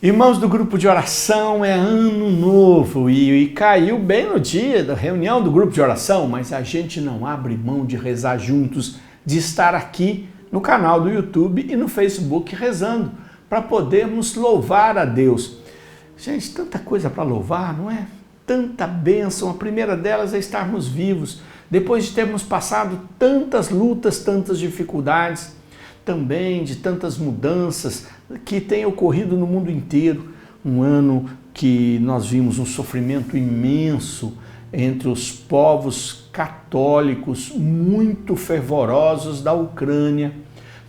Irmãos do grupo de oração, é ano novo e caiu bem no dia da reunião do grupo de oração, mas a gente não abre mão de rezar juntos, de estar aqui no canal do YouTube e no Facebook rezando, para podermos louvar a Deus. Gente, tanta coisa para louvar, não é? Tanta bênção, a primeira delas é estarmos vivos, depois de termos passado tantas lutas, tantas dificuldades, também de tantas mudanças que têm ocorrido no mundo inteiro. Um ano que nós vimos um sofrimento imenso entre os povos católicos muito fervorosos da Ucrânia,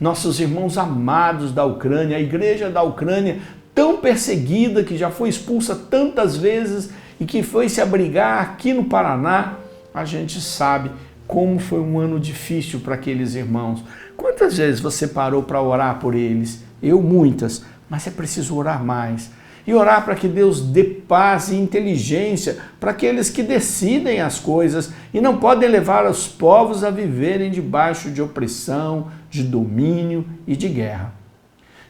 nossos irmãos amados da Ucrânia, a igreja da Ucrânia tão perseguida que já foi expulsa tantas vezes e que foi se abrigar aqui no Paraná. A gente sabe como foi um ano difícil para aqueles irmãos. Quantas vezes você parou para orar por eles? Eu muitas, mas é preciso orar mais. E orar para que Deus dê paz e inteligência para aqueles que decidem as coisas e não podem levar os povos a viverem debaixo de opressão, de domínio e de guerra.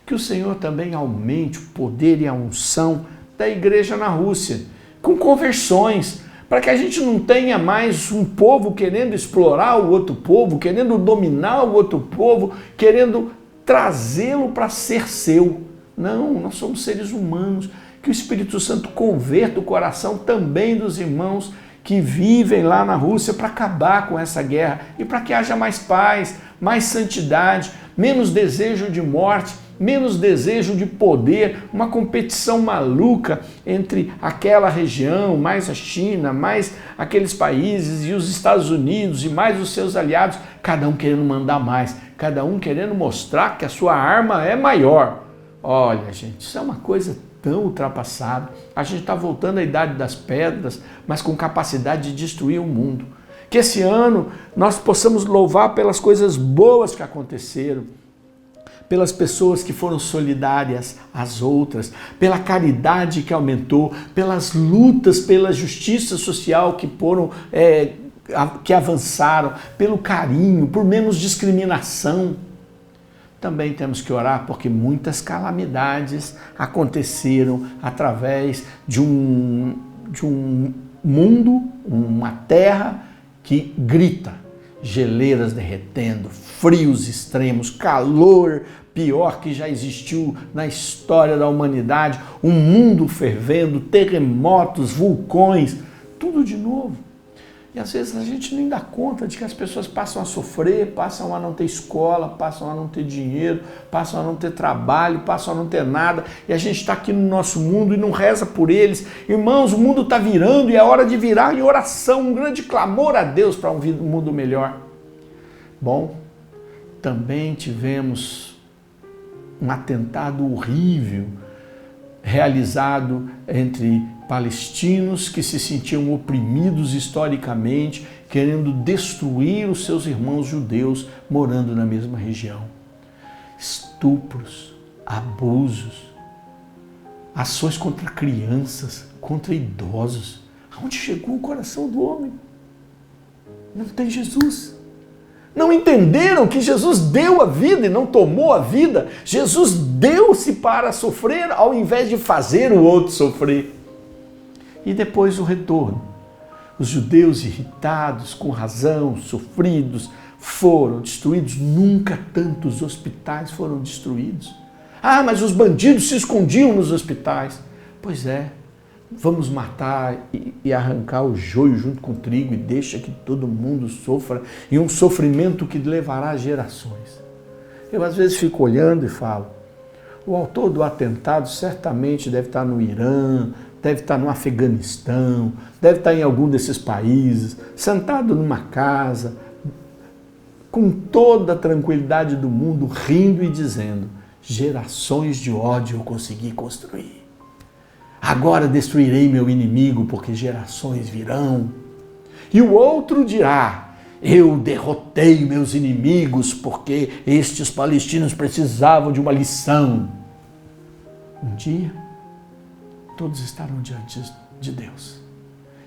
Que o Senhor também aumente o poder e a unção da igreja na Rússia, com conversões, para que a gente não tenha mais um povo querendo explorar o outro povo, querendo dominar o outro povo, querendo trazê-lo para ser seu. Não, nós somos seres humanos. Que o Espírito Santo converta o coração também dos irmãos que vivem lá na Rússia para acabar com essa guerra e para que haja mais paz, mais santidade, menos desejo de morte, menos desejo de poder, uma competição maluca entre aquela região, mais a China, mais aqueles países e os Estados Unidos e mais os seus aliados, cada um querendo mandar mais, cada um querendo mostrar que a sua arma é maior. Olha, gente, isso é uma coisa tão ultrapassada. A gente está voltando à idade das pedras, mas com capacidade de destruir o mundo. Que esse ano nós possamos louvar pelas coisas boas que aconteceram, pelas pessoas que foram solidárias às outras, pela caridade que aumentou, pelas lutas pela justiça social que avançaram, pelo carinho, por menos discriminação. Também temos que orar porque muitas calamidades aconteceram através de um mundo, uma terra que grita. Geleiras derretendo, frios extremos, calor pior que já existiu na história da humanidade, um mundo fervendo, terremotos, vulcões, tudo de novo. E às vezes a gente nem dá conta de que as pessoas passam a sofrer, passam a não ter escola, passam a não ter dinheiro, passam a não ter trabalho, passam a não ter nada, e a gente está aqui no nosso mundo e não reza por eles. Irmãos, o mundo está virando e é hora de virar em oração, um grande clamor a Deus para um mundo melhor. Bom, também tivemos um atentado horrível realizado entre palestinos que se sentiam oprimidos historicamente, querendo destruir os seus irmãos judeus morando na mesma região. Estupros, abusos, ações contra crianças, contra idosos. Aonde chegou o coração do homem? Não tem Jesus. Não entenderam que Jesus deu a vida e não tomou a vida. Jesus deu-se para sofrer ao invés de fazer o outro sofrer. E depois o retorno. Os judeus irritados, com razão, sofridos, foram destruídos. Nunca tantos hospitais foram destruídos. Ah, mas os bandidos se escondiam nos hospitais. Pois é, vamos matar e arrancar o joio junto com o trigo e deixa que todo mundo sofra, e um sofrimento que levará gerações. Eu às vezes fico olhando e falo, o autor do atentado certamente deve estar no Irã, deve estar no Afeganistão, deve estar em algum desses países, sentado numa casa, com toda a tranquilidade do mundo, rindo e dizendo, gerações de ódio eu consegui construir. Agora destruirei meu inimigo, porque gerações virão. E o outro dirá, eu derrotei meus inimigos, porque estes palestinos precisavam de uma lição. Um dia, todos estarão diante de Deus.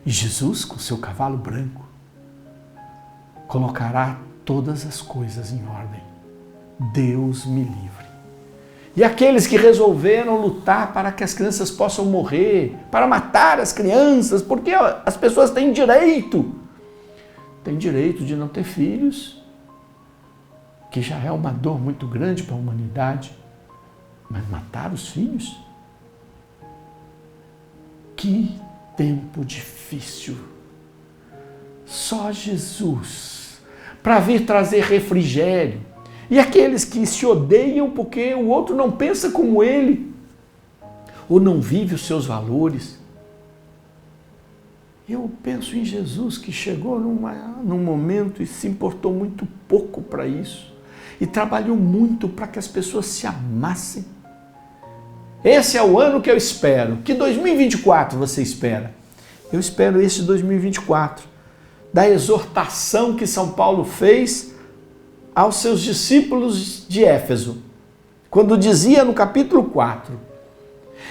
E Jesus, com seu cavalo branco, colocará todas as coisas em ordem. Deus me livre. E aqueles que resolveram lutar para que as crianças possam morrer, para matar as crianças, porque as pessoas têm direito de não ter filhos, que já é uma dor muito grande para a humanidade, mas matar os filhos? Que tempo difícil! Só Jesus para vir trazer refrigério. E aqueles que se odeiam porque o outro não pensa como ele, ou não vive os seus valores. Eu penso em Jesus, que chegou num momento e se importou muito pouco para isso, e trabalhou muito para que as pessoas se amassem. Esse é o ano que eu espero. Que 2024 você espera? Eu espero esse 2024, da exortação que São Paulo fez aos seus discípulos de Éfeso, quando dizia no capítulo 4,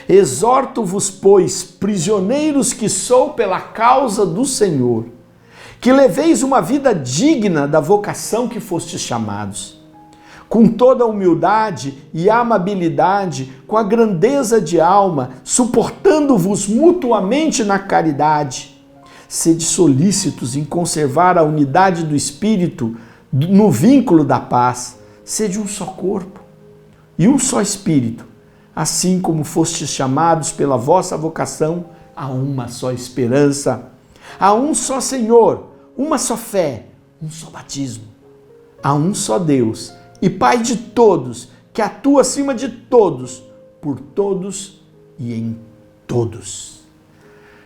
exorto-vos, pois, prisioneiros que sou pela causa do Senhor, que leveis uma vida digna da vocação que fostes chamados, com toda a humildade e amabilidade, com a grandeza de alma, suportando-vos mutuamente na caridade. Sede solícitos em conservar a unidade do Espírito no vínculo da paz. Sede um só corpo e um só Espírito, assim como fostes chamados pela vossa vocação a uma só esperança, a um só Senhor, uma só fé, um só batismo, a um só Deus e Pai de todos, que atua acima de todos, por todos e em todos.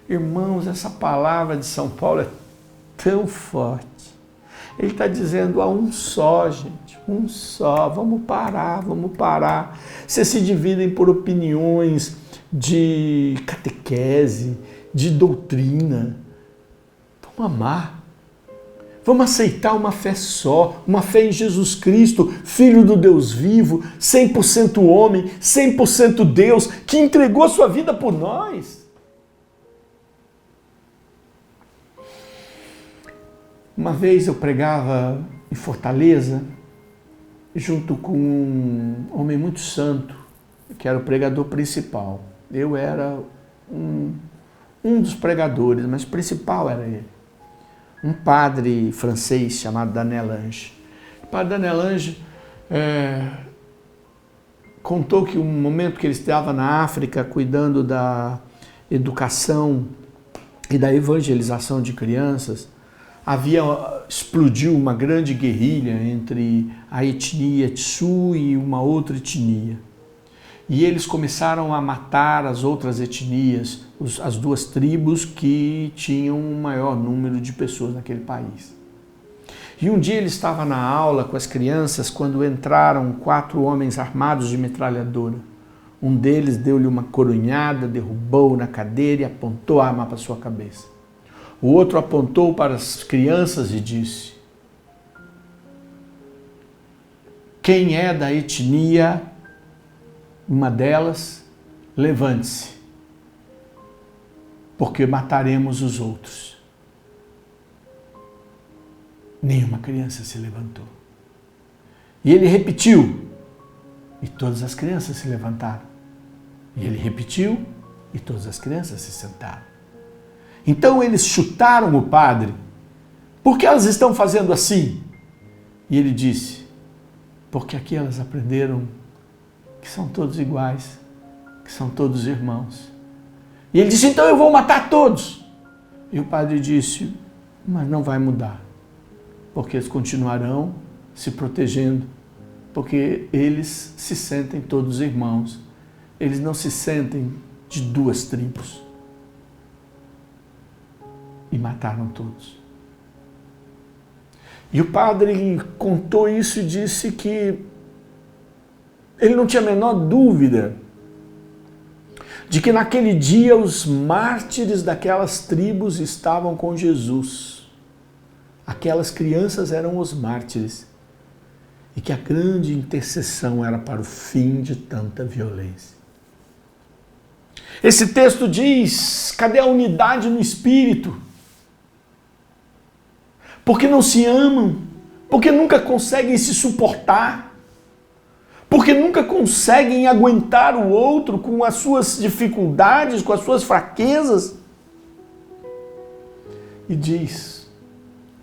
Irmãos, essa palavra de São Paulo é tão forte. Ele está dizendo a um só, gente, um só. Vamos parar. Vocês se dividem por opiniões de catequese, de doutrina. Vamos amar. Vamos aceitar uma fé só, uma fé em Jesus Cristo, Filho do Deus vivo, 100% homem, 100% Deus, que entregou a sua vida por nós. Uma vez eu pregava em Fortaleza, junto com um homem muito santo, que era o pregador principal. Eu era um dos pregadores, mas o principal era ele. Um padre francês chamado Daniel Lange. O padre Daniel Lange contou que um momento que ele estava na África cuidando da educação e da evangelização de crianças, explodiu uma grande guerrilha entre a etnia Tsu e uma outra etnia. E eles começaram a matar as outras etnias, as duas tribos que tinham um maior número de pessoas naquele país. E um dia ele estava na aula com as crianças quando entraram 4 homens armados de metralhadora. Um deles deu-lhe uma coronhada, derrubou-o na cadeira e apontou a arma para sua cabeça. O outro apontou para as crianças e disse: quem é da etnia, uma delas, levante-se, porque mataremos os outros. Nenhuma criança se levantou. E ele repetiu, e todas as crianças se levantaram. E ele repetiu, e todas as crianças se sentaram. Então eles chutaram o padre. Por que elas estão fazendo assim? E ele disse: porque aqui elas aprenderam que são todos iguais, que são todos irmãos. E ele disse: então eu vou matar todos. E o padre disse: mas não vai mudar, porque eles continuarão se protegendo, porque eles se sentem todos irmãos. Eles não se sentem de 2 tribos. E mataram todos. E o padre contou isso e disse que ele não tinha a menor dúvida de que naquele dia os mártires daquelas tribos estavam com Jesus. Aquelas crianças eram os mártires. E que a grande intercessão era para o fim de tanta violência. Esse texto diz: cadê a unidade no espírito? Porque não se amam, porque nunca conseguem se suportar, porque nunca conseguem aguentar o outro com as suas dificuldades, com as suas fraquezas. E diz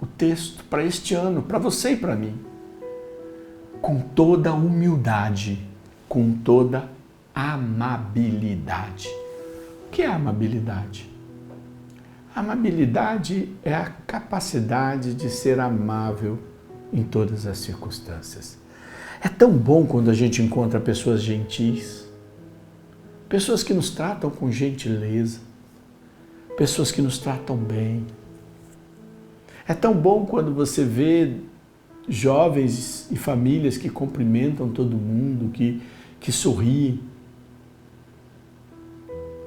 o texto para este ano, para você e para mim, com toda humildade, com toda amabilidade. O que é amabilidade? Amabilidade é a capacidade de ser amável em todas as circunstâncias. É tão bom quando a gente encontra pessoas gentis, pessoas que nos tratam com gentileza, pessoas que nos tratam bem. É tão bom quando você vê jovens e famílias que cumprimentam todo mundo, que sorriem.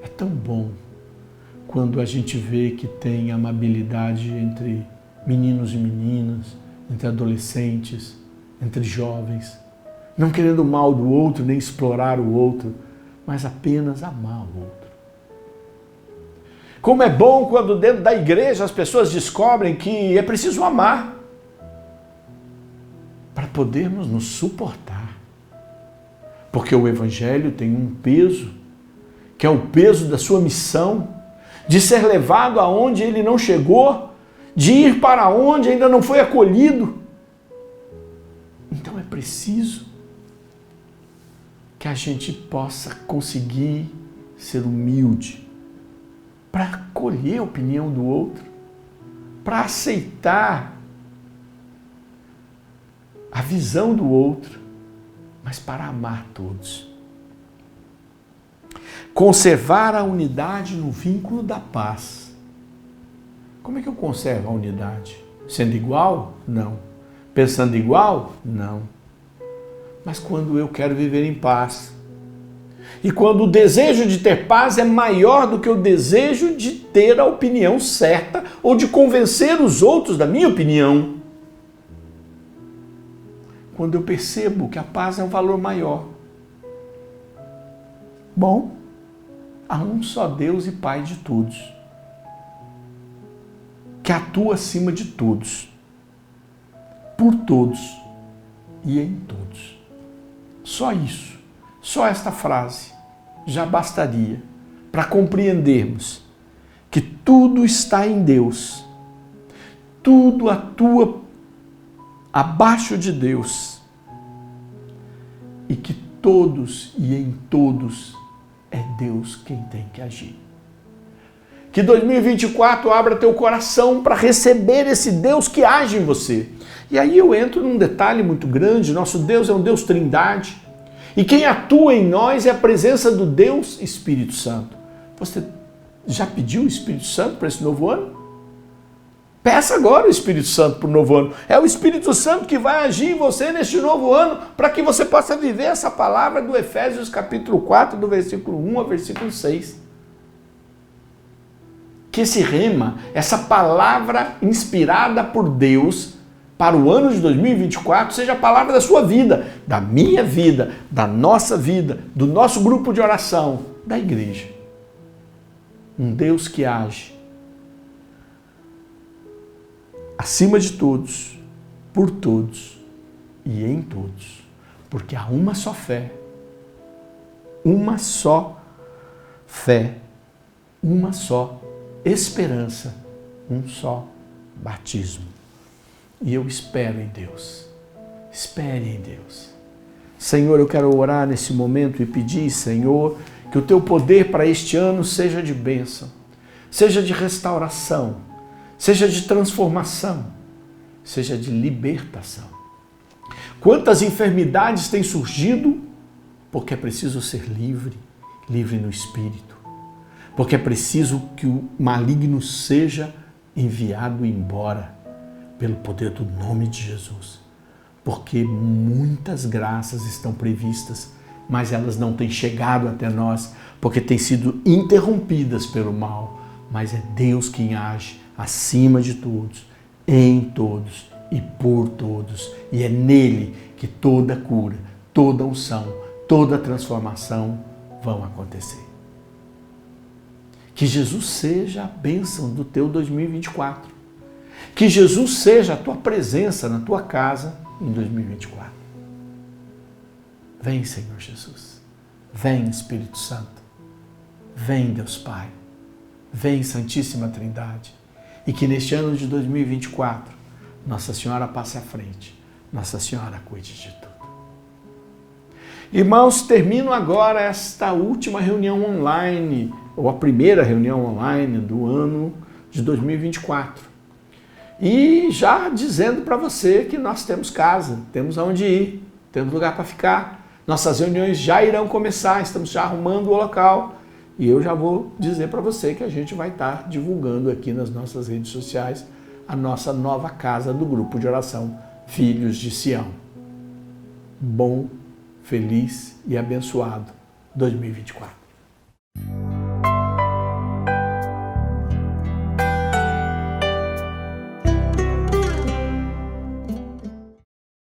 É tão bom quando a gente vê que tem amabilidade entre meninos e meninas, entre adolescentes, entre jovens, não querendo o mal do outro, nem explorar o outro, mas apenas amar o outro. Como é bom quando dentro da igreja as pessoas descobrem que é preciso amar para podermos nos suportar. Porque o Evangelho tem um peso, que é o peso da sua missão, de ser levado aonde ele não chegou, de ir para onde ainda não foi acolhido. Então é preciso que a gente possa conseguir ser humilde para acolher a opinião do outro, para aceitar a visão do outro, mas para amar todos. Conservar a unidade no vínculo da paz. Como é que eu conservo a unidade? Sendo igual? Não. Pensando igual? Não. Mas quando eu quero viver em paz. E quando o desejo de ter paz é maior do que o desejo de ter a opinião certa ou de convencer os outros da minha opinião. Quando eu percebo que a paz é um valor maior. Bom, há um só Deus e Pai de todos, que atua acima de todos, por todos e em todos. Só isso, só esta frase já bastaria para compreendermos que tudo está em Deus, tudo atua abaixo de Deus e que todos e em todos é Deus quem tem que agir. Que 2024 abra teu coração para receber esse Deus que age em você. E aí eu entro num detalhe muito grande, nosso Deus é um Deus trindade, e quem atua em nós é a presença do Deus Espírito Santo. Você já pediu o Espírito Santo para esse novo ano? Peça agora o Espírito Santo para o novo ano. É o Espírito Santo que vai agir em você neste novo ano para que você possa viver essa palavra do Efésios capítulo 4, do versículo 1 ao versículo 6. Que esse rema, essa palavra inspirada por Deus para o ano de 2024, seja a palavra da sua vida, da minha vida, da nossa vida, do nosso grupo de oração, da igreja. Um Deus que age acima de todos, por todos e em todos. Porque há uma só fé, uma só fé, uma só esperança, um só batismo. E eu espero em Deus. Espere em Deus. Senhor, eu quero orar nesse momento e pedir, Senhor, que o teu poder para este ano seja de bênção, seja de restauração, seja de transformação, seja de libertação. Quantas enfermidades têm surgido porque é preciso ser livre, livre no espírito, porque é preciso que o maligno seja enviado embora pelo poder do nome de Jesus, porque muitas graças estão previstas, mas elas não têm chegado até nós, porque têm sido interrompidas pelo mal, mas é Deus quem age acima de todos, em todos e por todos. E é nele que toda cura, toda unção, toda transformação vão acontecer. Que Jesus seja a bênção do teu 2024. Que Jesus seja a tua presença na tua casa em 2024. Vem, Senhor Jesus. Vem, Espírito Santo. Vem, Deus Pai. Vem, Santíssima Trindade. E que neste ano de 2024, Nossa Senhora passe à frente. Nossa Senhora cuide de tudo. Irmãos, termino agora esta última reunião online, ou a primeira reunião online do ano de 2024. E já dizendo para você que nós temos casa, temos aonde ir, temos lugar para ficar. Nossas reuniões já irão começar, estamos já arrumando o local. E eu já vou dizer para você que a gente vai estar divulgando aqui nas nossas redes sociais a nossa nova casa do grupo de oração Filhos de Sião. Bom, feliz e abençoado 2024.